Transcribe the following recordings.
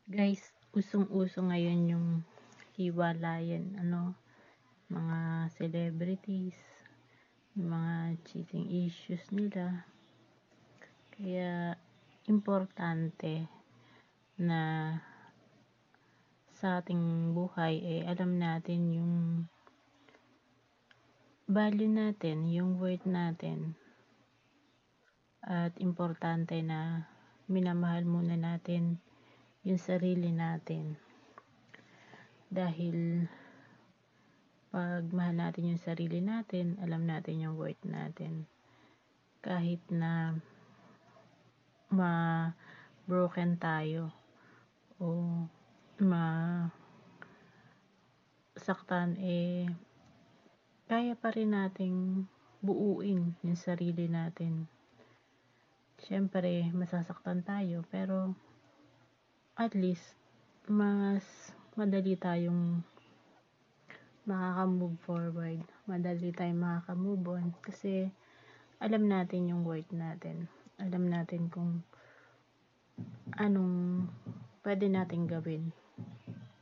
Guys, usong-uso ngayon yung hiwalayan, mga celebrities, yung mga cheating issues nila. Kaya, importante na sa ating buhay, alam natin yung value natin, yung worth natin. At importante na minamahal muna natin yung sarili natin. Dahil pag mahal natin yung sarili natin, alam natin yung worth natin. Kahit na ma-broken tayo o masaktan, kaya pa rin nating buuin yung sarili natin. Siyempre, masasaktan tayo, pero at least mas madali tayong makaka-move forward, madali tayong makaka-move on kasi alam natin yung worth natin, alam natin kung anong pwede nating gawin,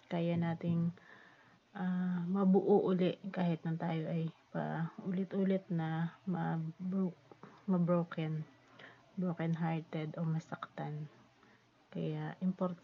kaya nating mabuo uli kahit na tayo ay ulit-ulit na broken hearted o masaktan. Kaya importante